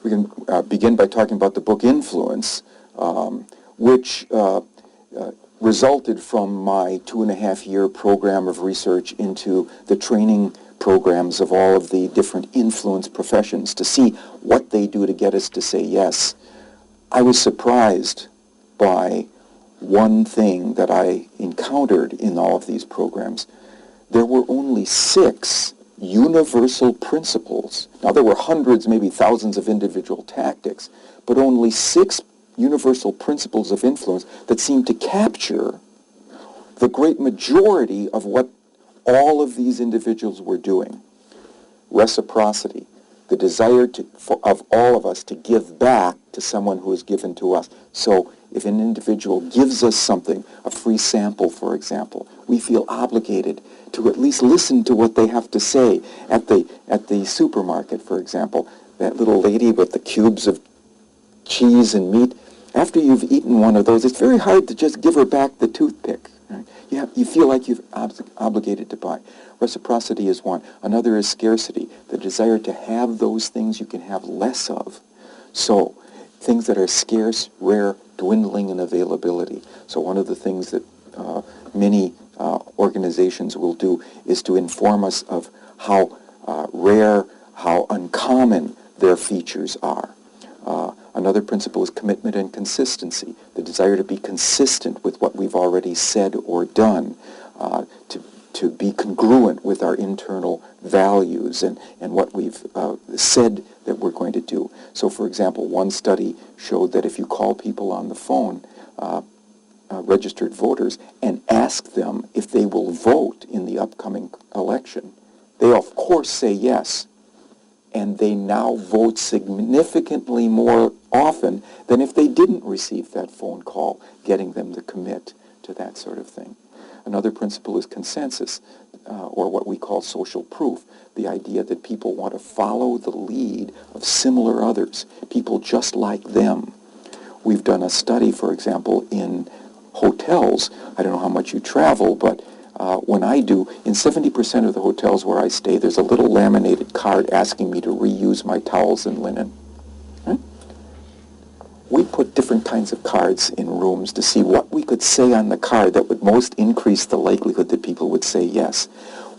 We can begin by talking about the book Influence, which resulted from my 2.5-year program of research into the training programs of all of the different influence professions to see what they do to get us to say yes. I was surprised by one thing that I encountered in all of these programs. There were only 6 universal principles. Now, there were hundreds, maybe thousands of individual tactics, but only 6 universal principles of influence that seemed to capture the great majority of what all of these individuals were doing. Reciprocity, the desire of all of us to give back to someone who has given to us. So if an individual gives us something, a free sample, for example, we feel obligated to at least listen to what they have to say. At the supermarket, for example, that little lady with the cubes of cheese and meat, after you've eaten one of those, it's very hard to just give her back the toothpick. Right? You feel like you're obligated to buy. Reciprocity is one. Another is scarcity, the desire to have those things you can have less of. So things that are scarce, rare, dwindling in availability. So one of the things that many organizations will do is to inform us of how rare, how uncommon their features are. Another principle is commitment and consistency, the desire to be consistent with what we've already said or done, to be congruent with our internal values and what we've said that we're going to do. So, for example, one study showed that if you call people on the phone, registered voters, and ask them if they will vote in the upcoming election, they of course say yes. And they now vote significantly more often than if they didn't receive that phone call, getting them to commit to that sort of thing. Another principle is consensus, or what we call social proof, the idea that people want to follow the lead of similar others, people just like them. We've done a study, for example, in hotels. I don't know how much you travel, but when I do, in 70% of the hotels where I stay, there's a little laminated card asking me to reuse my towels and linen. We put different kinds of cards in rooms to see what we could say on the card that would most increase the likelihood that people would say yes.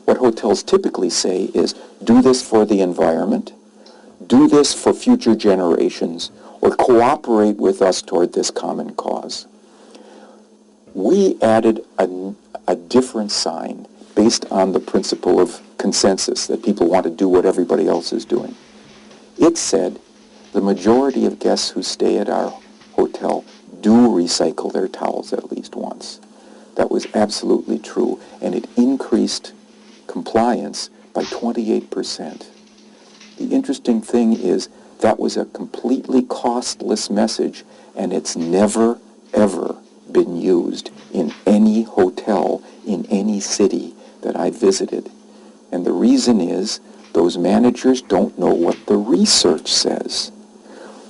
What hotels typically say is, do this for the environment, do this for future generations, or cooperate with us toward this common cause. We added a different sign based on the principle of consensus, that people want to do what everybody else is doing. It said, the majority of guests who stay at our hotel do recycle their towels at least once. That was absolutely true, and it increased compliance by 28%. The interesting thing is that was a completely costless message, and it's never, ever been used in any hotel in any city that I visited. And the reason is those managers don't know what the research says.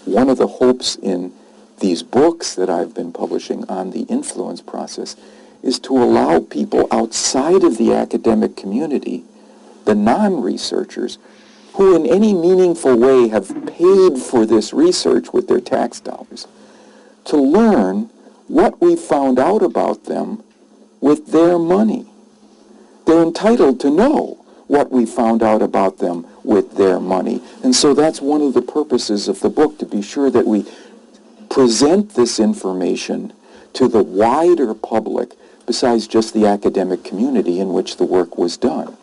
One of the hopes in these books that I've been publishing on the influence process is to allow people outside of the academic community, the non-researchers, who in any meaningful way have paid for this research with their tax dollars, to learn what we found out about them with their money. They're entitled to know what we found out about them with their money. And so that's one of the purposes of the book, to be sure that we present this information to the wider public besides just the academic community in which the work was done.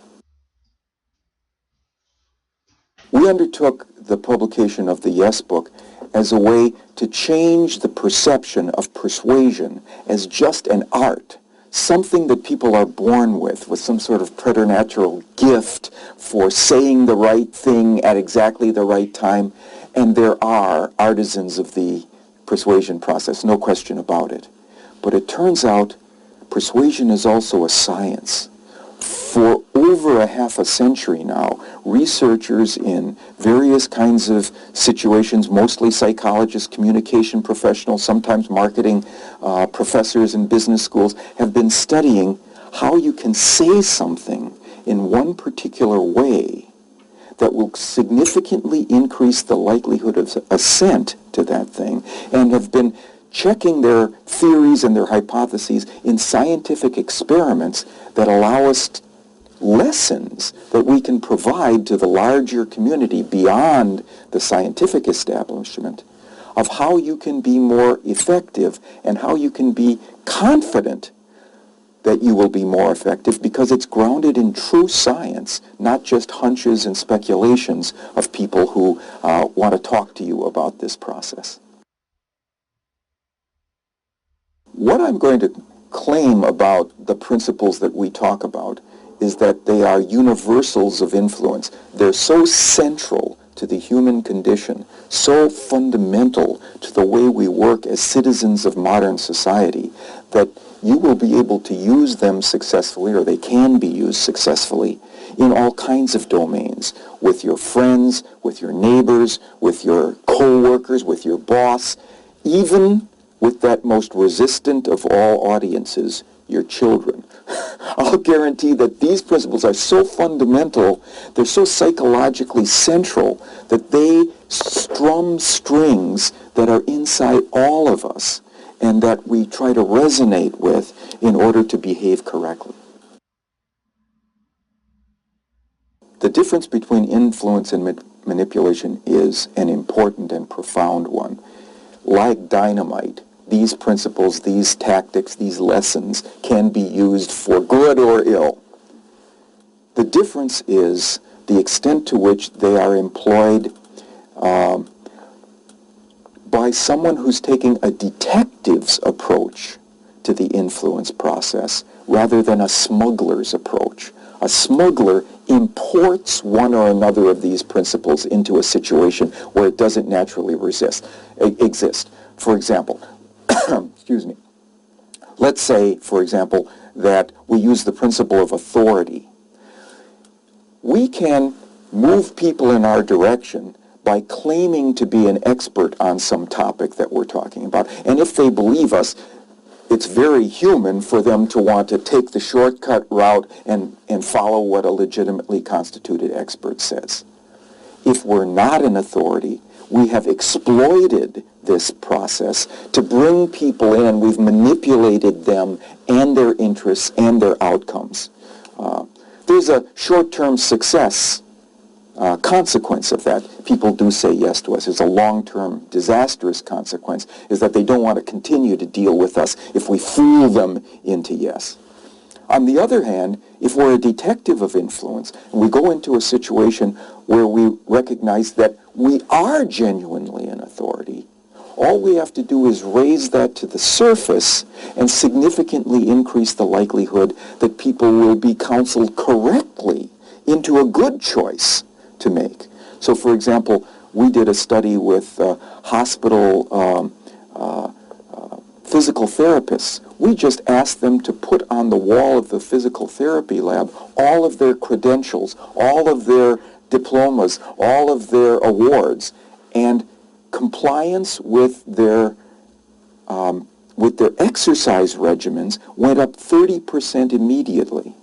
We undertook the publication of the Yes book as a way to change the perception of persuasion as just an art, something that people are born with some sort of preternatural gift for saying the right thing at exactly the right time. And there are artisans of the persuasion process, no question about it. But it turns out persuasion is also a science. For over over a half a century now, researchers in various kinds of situations, mostly psychologists, communication professionals, sometimes marketing professors in business schools, have been studying how you can say something in one particular way that will significantly increase the likelihood of assent to that thing, and have been checking their theories and their hypotheses in scientific experiments that allow us lessons that we can provide to the larger community beyond the scientific establishment of how you can be more effective and how you can be confident that you will be more effective, because it's grounded in true science, not just hunches and speculations of people who want to talk to you about this process. What I'm going to claim about the principles that we talk about is that they are universals of influence. They're so central to the human condition, so fundamental to the way we work as citizens of modern society, that you will be able to use them successfully, or they can be used successfully, in all kinds of domains, with your friends, with your neighbors, with your co-workers, with your boss, even with that most resistant of all audiences, your children. I'll guarantee that these principles are so fundamental, they're so psychologically central, that they strum strings that are inside all of us and that we try to resonate with in order to behave correctly. The difference between influence and manipulation is an important and profound one. Like dynamite, these principles, these tactics, these lessons can be used for good or ill. The difference is the extent to which they are employed by someone who's taking a detective's approach to the influence process rather than a smuggler's approach. A smuggler imports one or another of these principles into a situation where it doesn't naturally exist. For example, excuse me, let's say, for example, that we use the principle of authority. We can move people in our direction by claiming to be an expert on some topic that we're talking about. And if they believe us, it's very human for them to want to take the shortcut route and follow what a legitimately constituted expert says. If we're not an authority, we have exploited this process to bring people in. We've manipulated them and their interests and their outcomes. There's a short-term success consequence of that. People do say yes to us. There's a long-term disastrous consequence, is that they don't want to continue to deal with us if we fool them into yes. On the other hand, if we're a detective of influence and we go into a situation where we recognize that we are genuinely an authority, all we have to do is raise that to the surface and significantly increase the likelihood that people will be counseled correctly into a good choice to make. So, for example, we did a study with hospital physical therapists. We just asked them to put on the wall of the physical therapy lab all of their credentials, all of their diplomas, all of their awards, and compliance with their exercise regimens went up 30% immediately.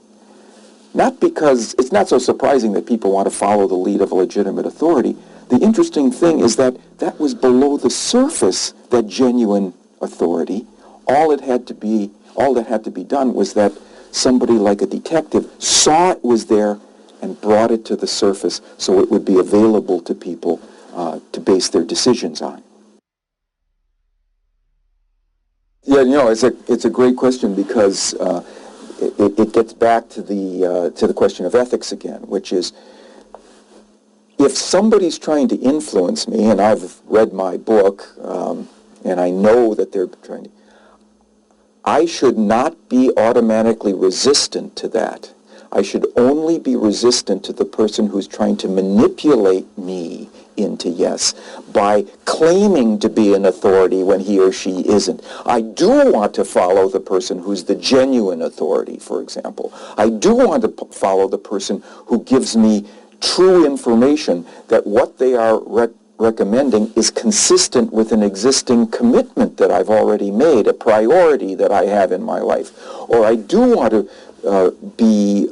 Not because, it's not so surprising that people want to follow the lead of a legitimate authority. The interesting thing is that that was below the surface, that genuine authority. All that had to be done was that somebody like a detective saw it was there and brought it to the surface so it would be available to people to base their decisions on. Yeah, it's a great question, because it gets back to the question of ethics again, which is, if somebody's trying to influence me, and I've read my book, and I know that they're trying to, I should not be automatically resistant to that. I should only be resistant to the person who's trying to manipulate me into yes by claiming to be an authority when he or she isn't. I do want to follow the person who's the genuine authority, for example. I do want to follow the person who gives me true information that what they are recommending is consistent with an existing commitment that I've already made, a priority that I have in my life. Or I do want to be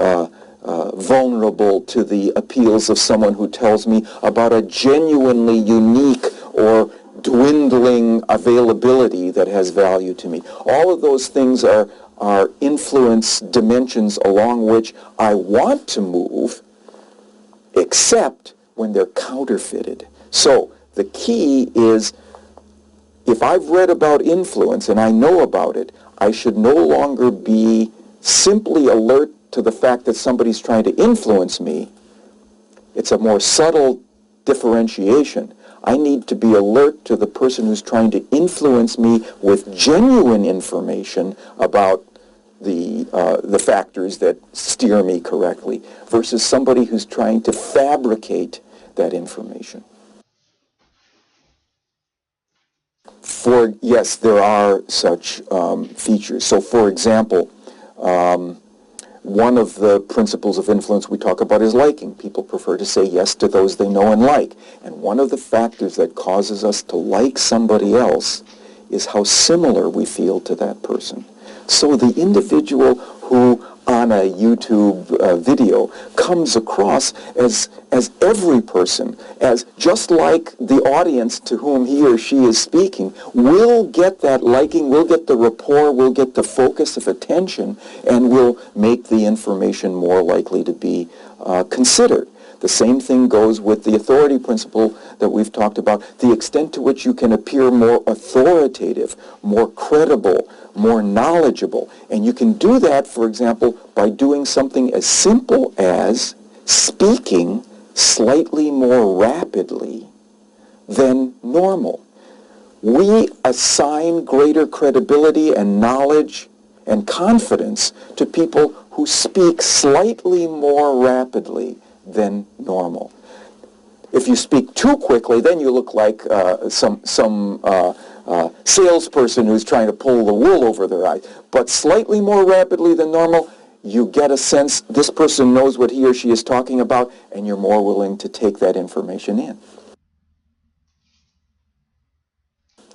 vulnerable to the appeals of someone who tells me about a genuinely unique or dwindling availability that has value to me. All of those things are influence dimensions along which I want to move, except when they're counterfeited. So the key is, if I've read about influence and I know about it, I should no longer be simply alert to the fact that somebody's trying to influence me. It's a more subtle differentiation. I need to be alert to the person who's trying to influence me with genuine information about the factors that steer me correctly, versus somebody who's trying to fabricate that information. Yes, there are such features. So, for example, one of the principles of influence we talk about is liking. People prefer to say yes to those they know and like. And one of the factors that causes us to like somebody else is how similar we feel to that person. So the individual who on a YouTube video comes across as every person, as just like the audience to whom he or she is speaking, will get that liking, will get the rapport, will get the focus of attention, and will make the information more likely to be considered. The same thing goes with the authority principle that we've talked about. The extent to which you can appear more authoritative, more credible, more knowledgeable. And you can do that, for example, by doing something as simple as speaking slightly more rapidly than normal. We assign greater credibility and knowledge and confidence to people who speak slightly more rapidly than normal. If you speak too quickly, then you look like some salesperson who's trying to pull the wool over their eyes. But slightly more rapidly than normal, you get a sense this person knows what he or she is talking about, and you're more willing to take that information in.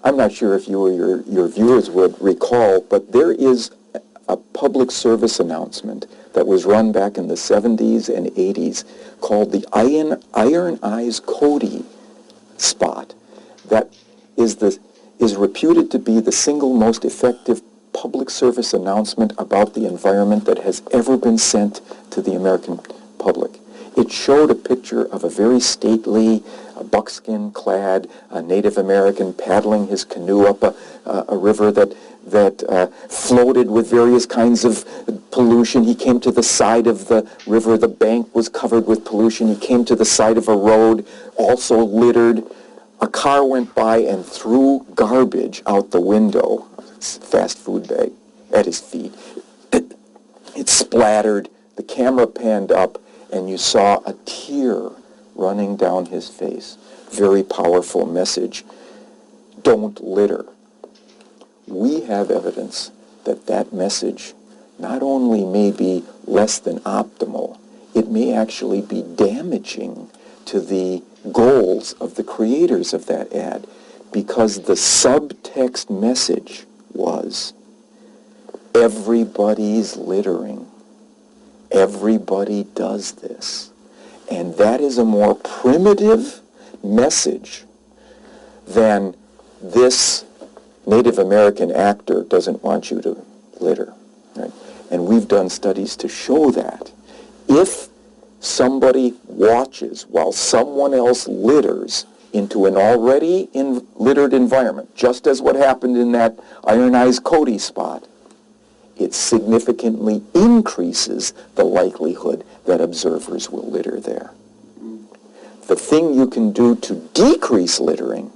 I'm not sure if you or your viewers would recall, but there is a public service announcement that was run back in the 70s and 80s called the Iron Eyes Cody spot that is reputed to be the single most effective public service announcement about the environment that has ever been sent to the American public. It showed a picture of a very stately, buckskin-clad Native American paddling his canoe up a river that floated with various kinds of pollution. He came to the side of the river. The bank was covered with pollution. He came to the side of a road, also littered. A car went by and threw garbage out the window, fast food bag, at his feet. It splattered. The camera panned up, and you saw a tear running down his face. Very powerful message. Don't litter. We have evidence that that message not only may be less than optimal, it may actually be damaging to the goals of the creators of that ad, because the subtext message was, everybody's littering. Everybody does this. And that is a more primitive message than this Native American actor doesn't want you to litter. Right? And we've done studies to show that. If somebody watches while someone else litters into an already littered environment, just as what happened in that Iron Eyes Cody spot, it significantly increases the likelihood that observers will litter there. The thing you can do to decrease littering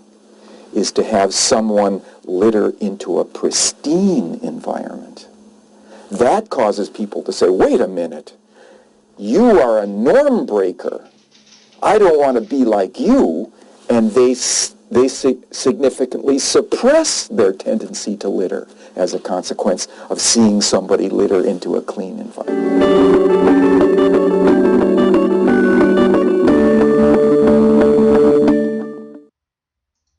is to have someone litter into a pristine environment. That causes people to say, wait a minute, you are a norm breaker. I don't want to be like you. And they significantly suppress their tendency to litter as a consequence of seeing somebody litter into a clean environment.